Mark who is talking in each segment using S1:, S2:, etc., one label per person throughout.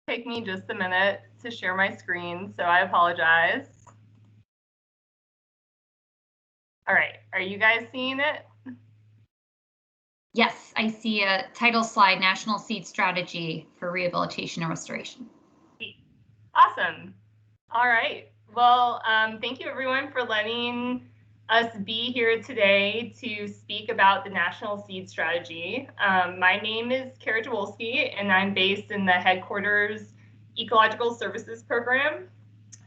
S1: Take me just a minute to share my screen, so I apologize. All right, are you guys seeing it?
S2: Yes, I see a title slide, National Seed Strategy for Rehabilitation and Restoration.
S1: Awesome. All right. Well, thank you everyone for letting us be here today to speak about the National Seed Strategy. My name is Dziwulski, and I'm based in the headquarters Ecological Services Program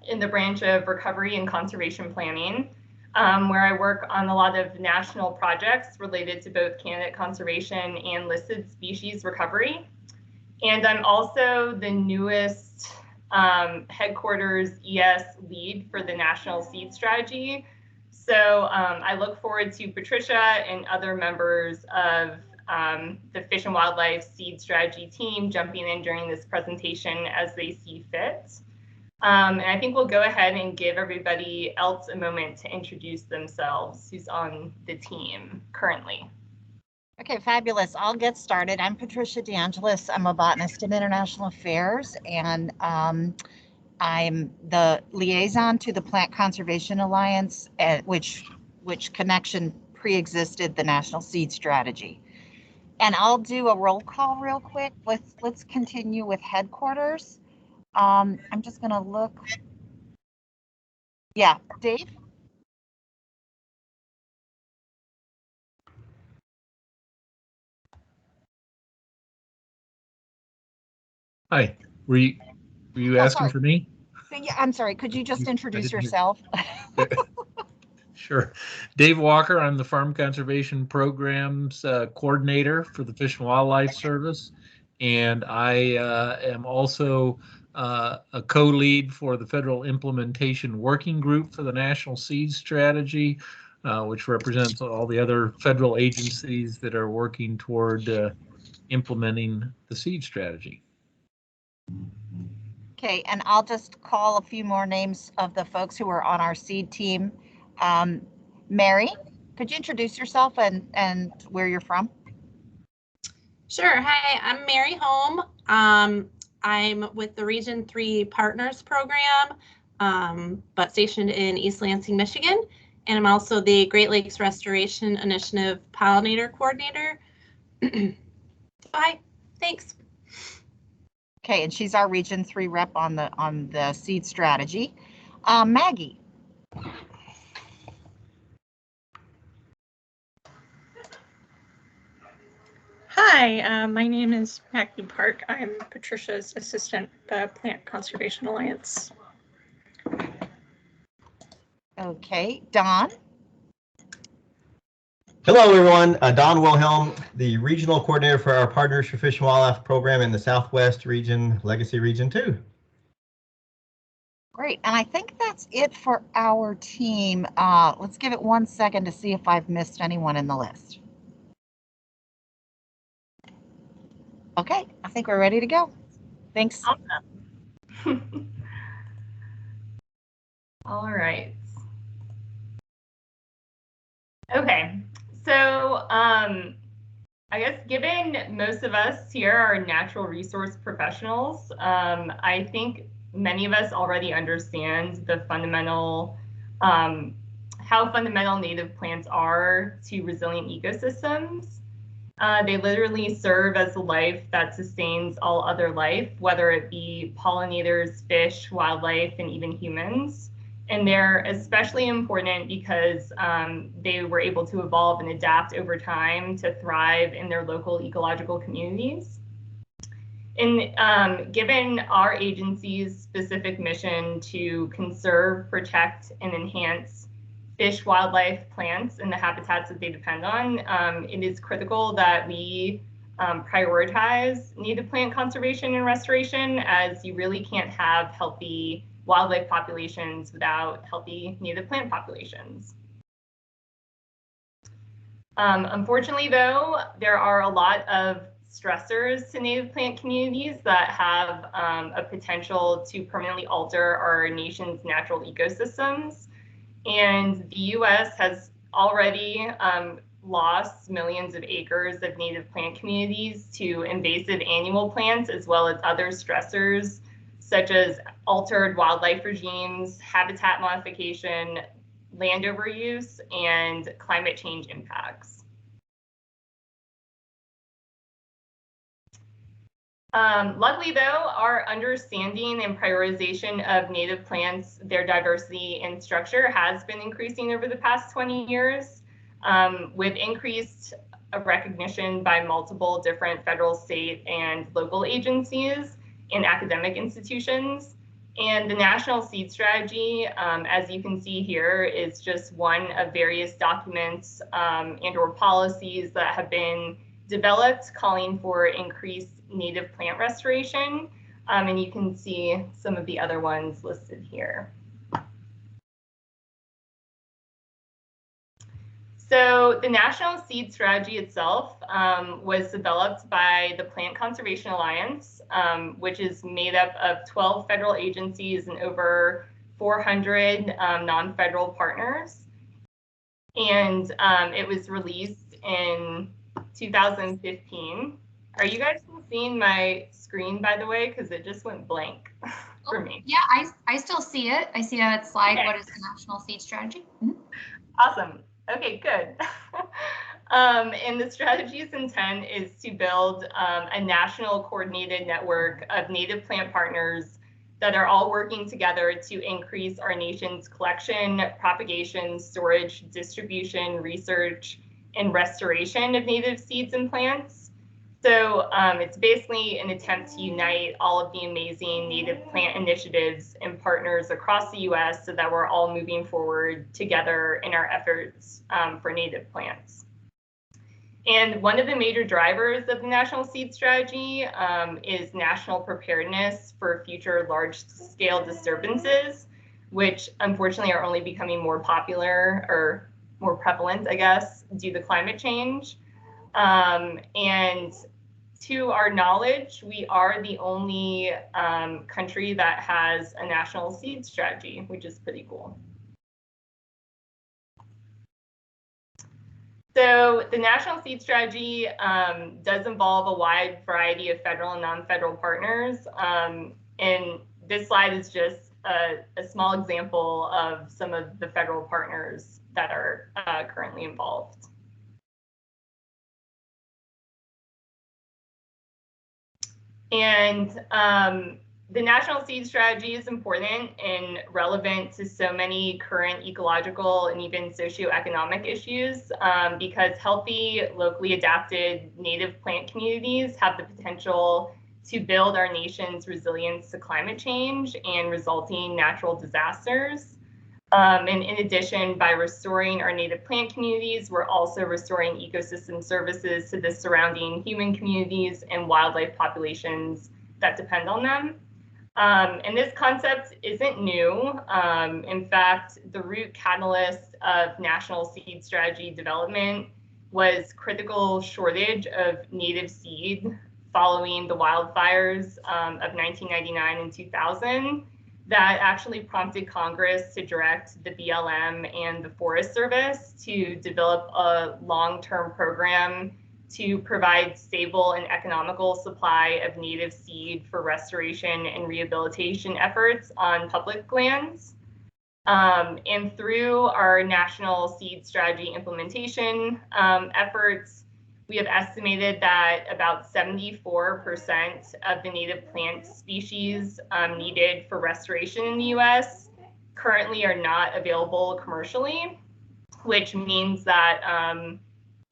S1: in the branch of Recovery and Conservation Planning, where I work on a lot of national projects related to both candidate conservation and listed species recovery. And I'm also the newest headquarters ES lead for the National Seed Strategy. So I look forward to Patricia and other members of the Fish and Wildlife Seed Strategy team jumping in during this presentation as they see fit. And I think we'll go ahead and give everybody else a moment to introduce themselves who's on the team currently.
S3: Okay, fabulous. I'll get started. I'm Patricia DeAngelis. I'm a botanist in international affairs, and I'm the liaison to the Plant Conservation Alliance, which connection pre-existed the National Seed Strategy. And I'll do a roll call real quick. Let's continue with headquarters. I'm just going to look. Yeah, Dave?
S4: Hi, were you asking for me?
S3: Yeah, I'm sorry. Could you just introduce yourself?
S4: Sure. Dave Walker, I'm the Farm Conservation Programs Coordinator for the Fish and Wildlife Service, and I am also a co-lead for the Federal Implementation Working Group for the National Seed Strategy, which represents all the other federal agencies that are working toward implementing the seed strategy.
S3: Okay, and I'll just call a few more names of the folks who are on our seed team. Mary, could you introduce yourself and where you're from?
S5: Sure. Hi, I'm Mary Holm. I'm with the Region 3 Partners Program, but stationed in East Lansing, Michigan. And I'm also the Great Lakes Restoration Initiative Pollinator Coordinator. Bye. Thanks.
S3: Okay, and she's our Region 3 rep on the seed strategy. Maggie.
S6: Hi, my name is Maggie Park. I'm Patricia's assistant at the Plant Conservation Alliance.
S3: Okay, Don.
S7: Hello, everyone. Don Wilhelm, the regional coordinator for our Partners for Fish and Wildlife program in the Southwest region, Legacy Region 2.
S3: Great, and I think that's it for our team. Let's give it 1 second to see if I've missed anyone in the list. Okay, I think we're ready to go. Thanks.
S1: Awesome. All right. Okay, so I guess given most of us here are natural resource professionals, I think many of us already understand the fundamental, how fundamental native plants are to resilient ecosystems. They literally serve as the life that sustains all other life, whether it be pollinators, fish, wildlife, and even humans. And they're especially important because they were able to evolve and adapt over time to thrive in their local ecological communities. And given our agency's specific mission to conserve, protect, and enhance fish, wildlife, plants, and the habitats that they depend on, it is critical that we prioritize native plant conservation and restoration, as you really can't have healthy wildlife populations without healthy native plant populations. Unfortunately, though, there are a lot of stressors to native plant communities that have a potential to permanently alter our nation's natural ecosystems. And the US has already lost millions of acres of native plant communities to invasive annual plants, as well as other stressors, such as altered wildlife regimes, habitat modification, land overuse, and climate change impacts. Luckily, though, our understanding and prioritization of native plants, their diversity and structure has been increasing over the past 20 years, with increased recognition by multiple different federal, state, and local agencies and academic institutions. And the National Seed Strategy, as you can see here, is just one of various documents and/or policies that have been developed calling for increased native plant restoration. And you can see some of the other ones listed here. So the National Seed Strategy itself was developed by the Plant Conservation Alliance, which is made up of 12 federal agencies and over 400 non-federal partners. And it was released in 2015. Are you guys seeing my screen, by the way? Because it just went blank for me.
S2: Yeah, I still see it. I see a slide. Okay. What is the National Seed Strategy? Mm-hmm.
S1: Awesome. Okay, good. And the strategy's intent is to build a national coordinated network of native plant partners that are all working together to increase our nation's collection, propagation, storage, distribution, research, and restoration of native seeds and plants. So it's basically an attempt to unite all of the amazing native plant initiatives and partners across the US so that we're all moving forward together in our efforts for native plants. And one of the major drivers of the National Seed Strategy is national preparedness for future large-scale disturbances, which unfortunately are only becoming more popular or more prevalent, I guess, due to climate change. And to our knowledge, we are the only country that has a national seed strategy, which is pretty cool. So the National Seed Strategy does involve a wide variety of federal and non-federal partners. And this slide is just a small example of some of the federal partners that are currently involved. And the National Seed Strategy is important and relevant to so many current ecological and even socioeconomic issues because healthy, locally adapted native plant communities have the potential to build our nation's resilience to climate change and resulting natural disasters. And in addition, by restoring our native plant communities, we're also restoring ecosystem services to the surrounding human communities and wildlife populations that depend on them. And this concept isn't new. In fact, the root catalyst of National Seed Strategy development was critical shortage of native seed following the wildfires of 1999 and 2000. That actually prompted Congress to direct the BLM and the Forest Service to develop a long-term program to provide stable and economical supply of native seed for restoration and rehabilitation efforts on public lands. And through our National Seed Strategy implementation efforts, we have estimated that about 74% of the native plant species needed for restoration in the US currently are not available commercially, which means that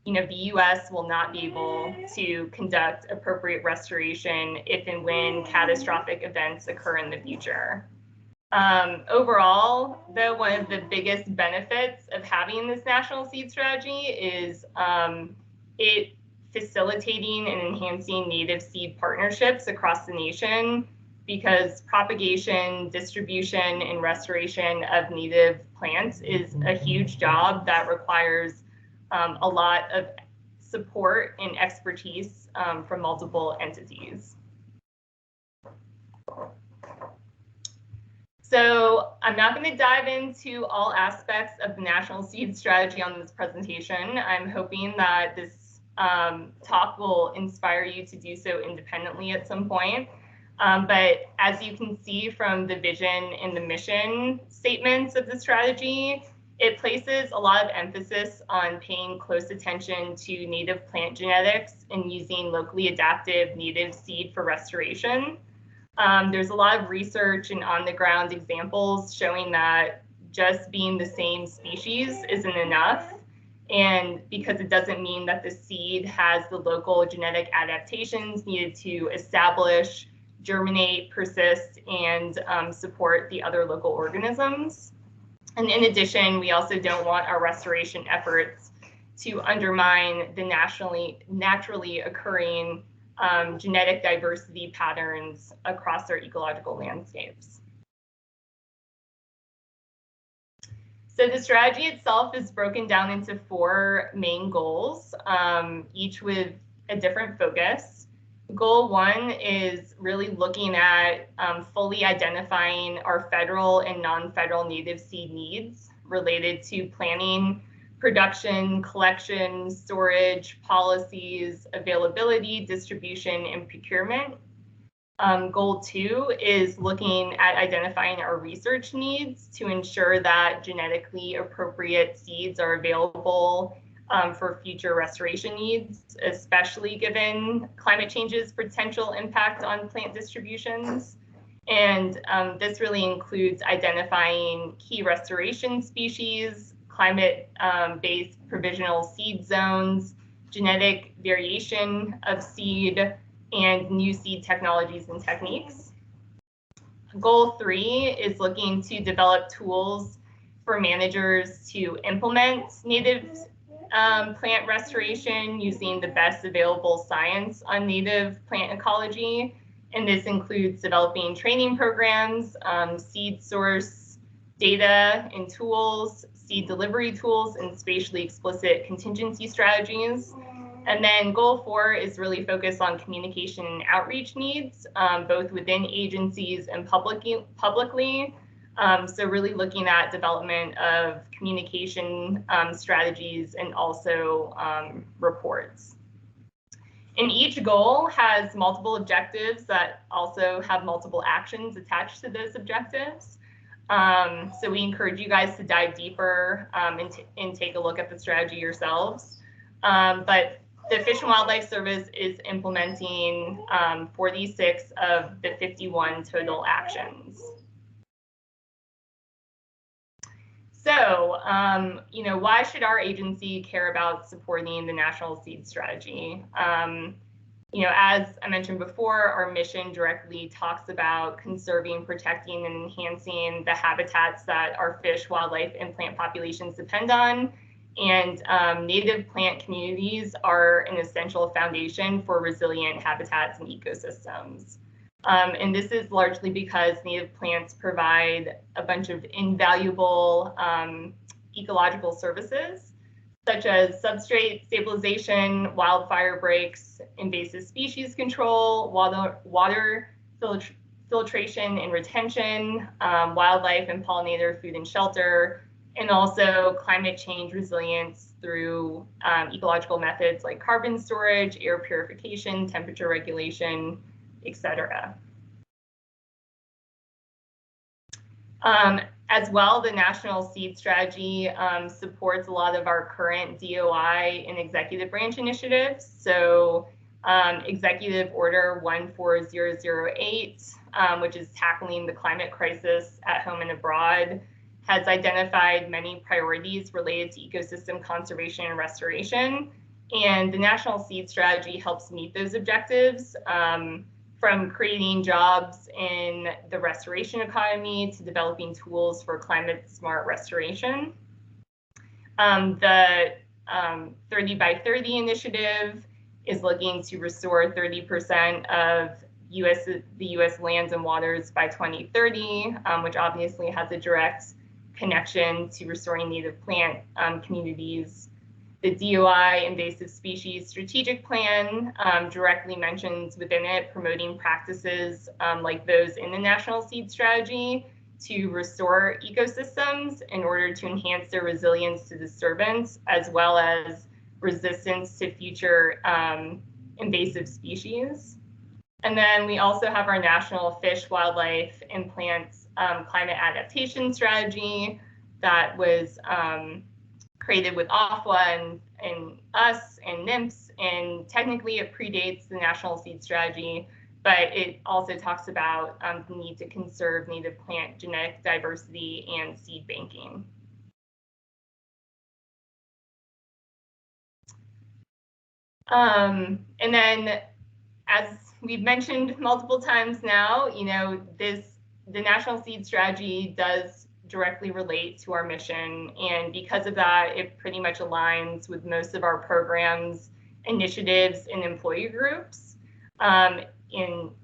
S1: the US will not be able to conduct appropriate restoration if and when catastrophic events occur in the future. Overall, though, one of the biggest benefits of having this National Seed Strategy is it facilitating and enhancing native seed partnerships across the nation because propagation, distribution, and restoration of native plants is a huge job that requires a lot of support and expertise from multiple entities. So I'm not going to dive into all aspects of the National Seed Strategy on this presentation. I'm hoping that this talk will inspire you to do so independently at some point. But as you can see from the vision and the mission statements of the strategy, it places a lot of emphasis on paying close attention to native plant genetics and using locally adaptive native seed for restoration. There's a lot of research and on-the-ground examples showing that just being the same species isn't enough. And because it doesn't mean that the seed has the local genetic adaptations needed to establish, germinate, persist, and support the other local organisms. And in addition, we also don't want our restoration efforts to undermine the naturally occurring genetic diversity patterns across our ecological landscapes. So the strategy itself is broken down into 4 main goals, each with a different focus. Goal 1 is really looking at fully identifying our federal and non-federal native seed needs related to planning, production, collection, storage, policies, availability, distribution, and procurement. Goal 2 is looking at identifying our research needs to ensure that genetically appropriate seeds are available for future restoration needs, especially given climate change's potential impact on plant distributions. And this really includes identifying key restoration species, climate-based provisional seed zones, genetic variation of seed, and new seed technologies and techniques. Goal 3 is looking to develop tools for managers to implement native plant restoration using the best available science on native plant ecology. And this includes developing training programs, seed source data and tools, seed delivery tools, and spatially explicit contingency strategies. And then goal 4 is really focused on communication and outreach needs, both within agencies and publicly. So really looking at development of communication strategies and also reports. And each goal has multiple objectives that also have multiple actions attached to those objectives. So we encourage you guys to dive deeper and take a look at the strategy yourselves. But the Fish and Wildlife Service is implementing 46 of the 51 total actions. So, why should our agency care about supporting the National Seed Strategy? As I mentioned before, our mission directly talks about conserving, protecting, and enhancing the habitats that our fish, wildlife, and plant populations depend on. And native plant communities are an essential foundation for resilient habitats and ecosystems. And this is largely because native plants provide a bunch of invaluable ecological services, such as substrate stabilization, wildfire breaks, invasive species control, water filtration and retention, wildlife and pollinator food and shelter, and also climate change resilience through ecological methods like carbon storage, air purification, temperature regulation, etc. As well, the National Seed Strategy supports a lot of our current DOI and executive branch initiatives. So Executive Order 14008, which is tackling the climate crisis at home and abroad, has identified many priorities related to ecosystem conservation and restoration. And the National Seed Strategy helps meet those objectives, from creating jobs in the restoration economy to developing tools for climate smart restoration. The 30 by 30 initiative is looking to restore 30% of the US lands and waters by 2030, which obviously has a direct connection to restoring native plant communities. The DOI invasive species strategic plan directly mentions within it promoting practices like those in the National Seed Strategy to restore ecosystems in order to enhance their resilience to disturbance, as well as resistance to future invasive species. And then we also have our national fish, wildlife, and plants climate adaptation strategy that was created with AFWA and us and NIMS, and technically it predates the National Seed Strategy, but it also talks about the need to conserve native plant genetic diversity and seed banking. And then, as we've mentioned multiple times now, you know, the National Seed Strategy does directly relate to our mission, and because of that, it pretty much aligns with most of our programs, initiatives, and employee groups,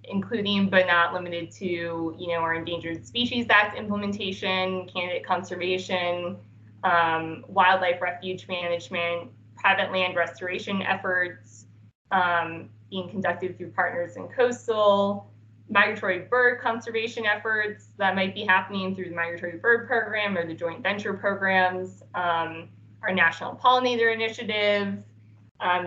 S1: including but not limited to, you know, our Endangered Species Act implementation, candidate conservation, wildlife refuge management, private land restoration efforts being conducted through Partners in Coastal, migratory bird conservation efforts that might be happening through the Migratory Bird Program or the joint venture programs, our National Pollinator Initiative,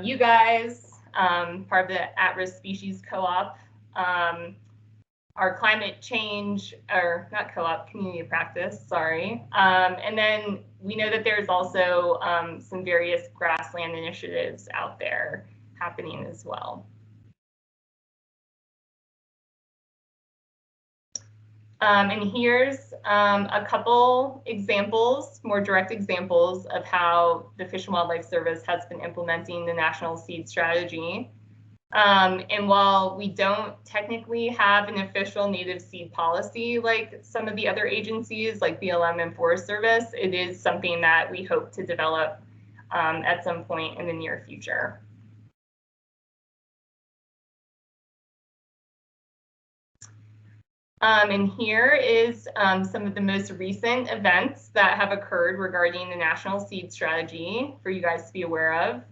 S1: you guys, part of the At-Risk Species Co-op, our climate change, or not co-op, community of practice, sorry. And then we know that there's also some various grassland initiatives out there happening as well. And here's a couple examples, more direct examples of how the Fish and Wildlife Service has been implementing the National Seed Strategy. And while we don't technically have an official native seed policy like some of the other agencies like BLM and Forest Service, it is something that we hope to develop at some point in the near future. And here is some of the most recent events that have occurred regarding the National Seed Strategy for you guys to be aware of.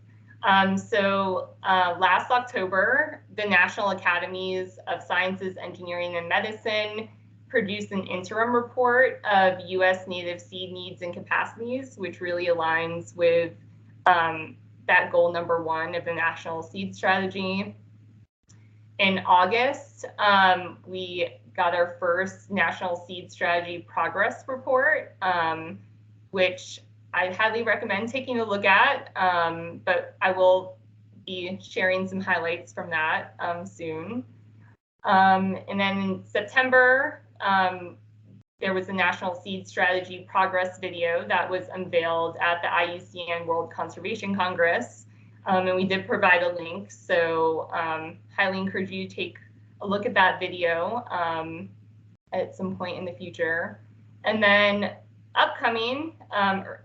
S1: Last October, the National Academies of Sciences, Engineering, and Medicine produced an interim report of U.S. native seed needs and capacities, which really aligns with that goal number 1 of the National Seed Strategy. In August, we got our first National Seed Strategy progress report, which I highly recommend taking a look at, but I will be sharing some highlights from that soon. And then in September, there was a National Seed Strategy progress video that was unveiled at the IUCN World Conservation Congress, and we did provide a link, so highly encourage you to take a look at that video at some point in the future. And then upcoming,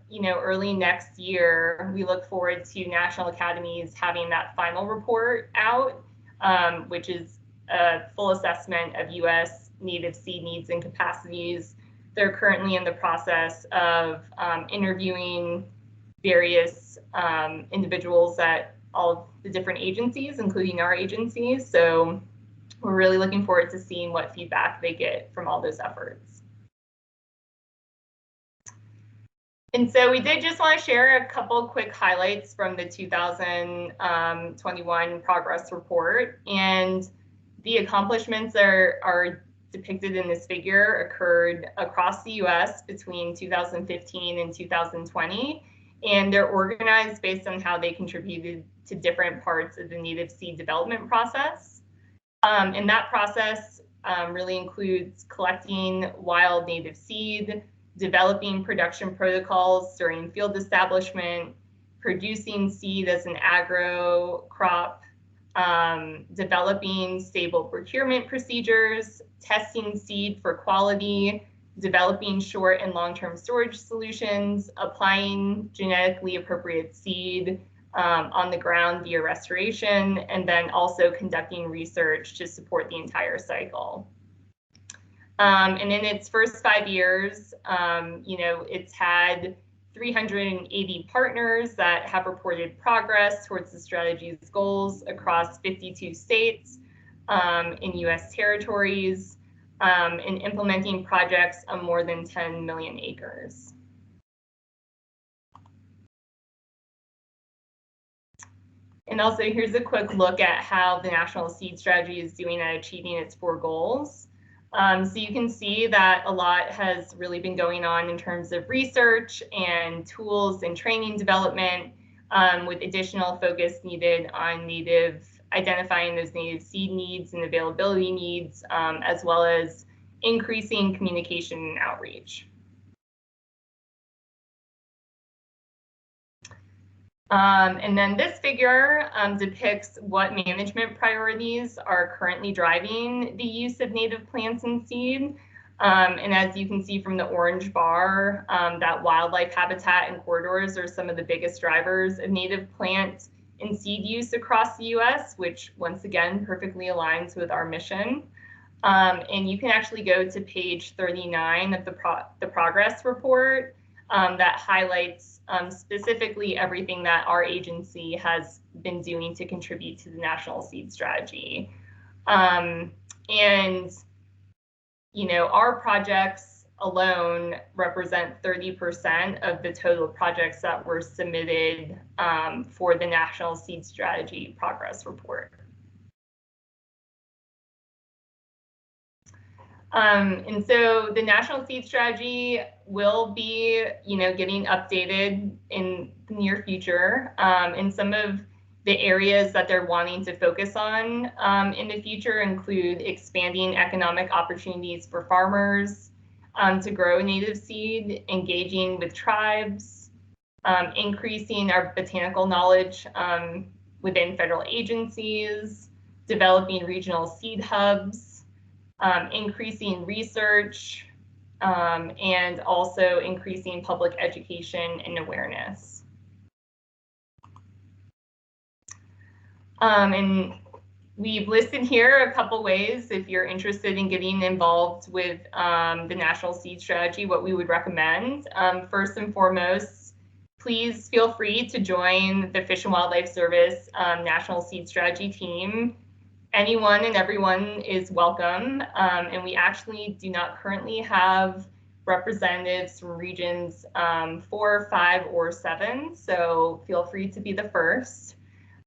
S1: you know, early next year, we look forward to National Academies having that final report out, which is a full assessment of U.S. native seed needs and capacities. They're currently in the process of interviewing various individuals at all of the different agencies, including our agencies. So we're really looking forward to seeing what feedback they get from all those efforts. And so we did just want to share a couple quick highlights from the 2021 progress report. And the accomplishments are depicted in this figure occurred across the US between 2015 and 2020. And they're organized based on how they contributed to different parts of the native seed development process. And that process really includes collecting wild native seed, developing production protocols during field establishment, producing seed as an agro crop, developing stable procurement procedures, testing seed for quality, developing short and long-term storage solutions, applying genetically appropriate seed on the ground via restoration, and then also conducting research to support the entire cycle. And in its first 5 years, you know, it's had 380 partners that have reported progress towards the strategy's goals across 52 states in US territories. and implementing projects on more than 10 million acres. And also, here's a quick look at how the National Seed Strategy is doing at achieving its 4 goals. So you can see that a lot has really been going on in terms of research and tools and training development, with additional focus needed on identifying those native seed needs and availability needs, as well as increasing communication and outreach. And then this figure depicts what management priorities are currently driving the use of native plants and seed. And as you can see from the orange bar, that wildlife habitat and corridors are some of the biggest drivers of native plant and seed use across the US, which once again perfectly aligns with our mission. And you can actually go to page 39 of the progress report that highlights specifically everything that our agency has been doing to contribute to the National Seed Strategy. And, you know, our projects alone represent 30% of the total projects that were submitted for the National Seed Strategy progress report. And so the National Seed Strategy will be, you know, getting updated in the near future. And some of the areas that they're wanting to focus on in the future include expanding economic opportunities for farmers to grow native seed, engaging with tribes, increasing our botanical knowledge within federal agencies, developing regional seed hubs, increasing research, and also increasing public education and awareness. And we've listed here a couple ways if you're interested in getting involved with the National Seed Strategy, what we would recommend. First and foremost, please feel free to join the Fish and Wildlife Service National Seed Strategy team. Anyone and everyone is welcome, and we actually do not currently have representatives from regions 4, 5, or 7, so feel free to be the first.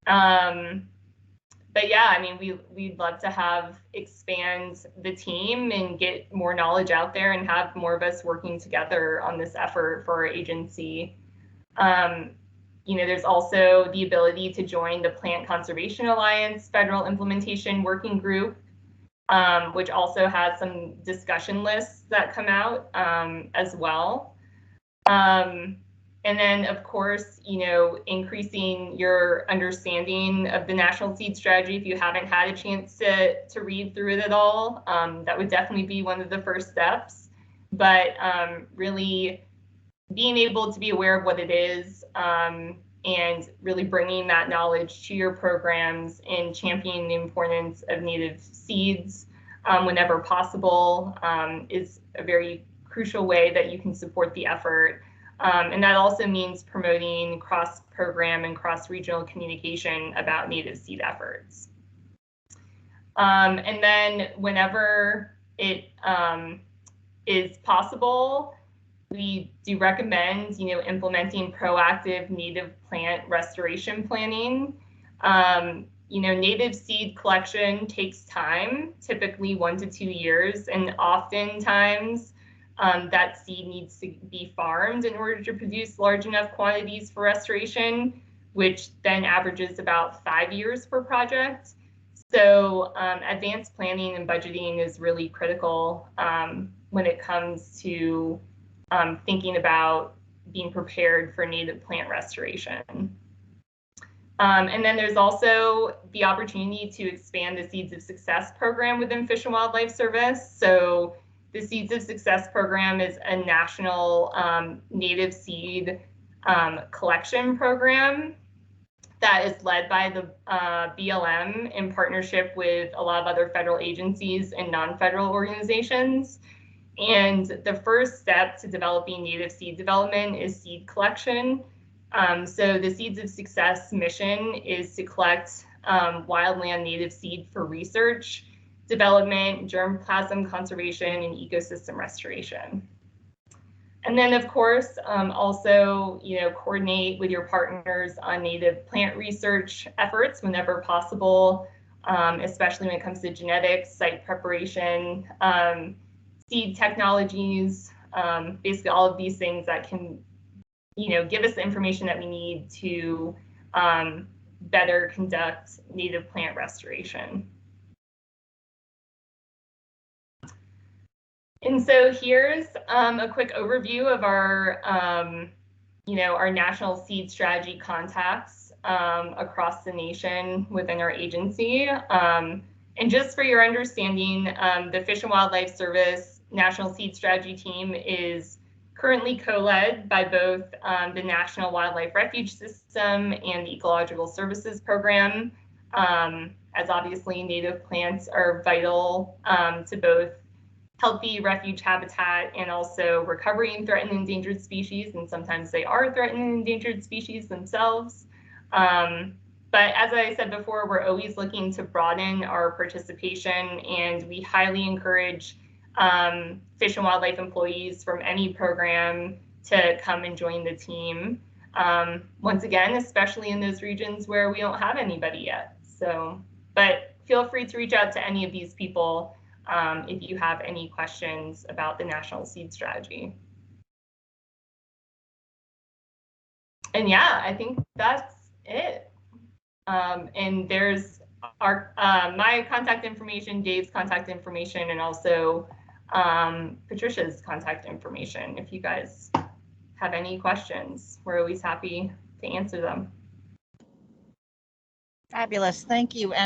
S1: But yeah, I mean, we'd love to expand the team and get more knowledge out there and have more of us working together on this effort for our agency. You know, there's also the ability to join the Plant Conservation Alliance Federal Implementation Working Group, which also has some discussion lists that come out as well. And then, of course, you know, increasing your understanding of the National Seed Strategy. If you haven't had a chance to read through it at all, that would definitely be one of the first steps. But really being able to be aware of what it is and really bringing that knowledge to your programs and championing the importance of native seeds whenever possible is a very crucial way that you can support the effort. And that also means promoting cross-program and cross-regional communication about native seed efforts. And then whenever it is possible, we do recommend, you know, implementing proactive native plant restoration planning. You know, native seed collection takes time, typically 1 to 2 years, and oftentimes that seed needs to be farmed in order to produce large enough quantities for restoration, which then averages about 5 years per project. So advanced planning and budgeting is really critical when it comes to thinking about being prepared for native plant restoration. And then there's also the opportunity to expand the Seeds of Success program within Fish and Wildlife Service. So the Seeds of Success program is a national native seed collection program that is led by the BLM in partnership with a lot of other federal agencies and non-federal organizations. And the first step to developing native seed development is seed collection. So the Seeds of Success mission is to collect wildland native seed for research development, germplasm conservation, and ecosystem restoration. And then, of course, also, coordinate with your partners on native plant research efforts whenever possible, especially when it comes to genetics, site preparation, seed technologies, basically all of these things that can, give us the information that we need to better conduct native plant restoration. And so here's a quick overview of our, our national seed strategy contacts across the nation within our agency. And just for your understanding, the Fish and Wildlife Service National Seed Strategy Team is currently co-led by both the National Wildlife Refuge System and the Ecological Services Program, as obviously native plants are vital to both healthy refuge habitat and also recovery in threatened and endangered species, and sometimes they are threatened and endangered species themselves. But as I said before, we're always looking to broaden our participation, and we highly encourage fish and wildlife employees from any program to come and join the team. Once again, especially in those regions where we don't have anybody yet. So, but feel free to reach out to any of these people if you have any questions about the National Seed Strategy. And yeah, I think that's it. And there's our my contact information, Dave's contact information, and also Patricia's contact information. If you guys have any questions, we're always happy to answer them.
S3: Fabulous, thank you.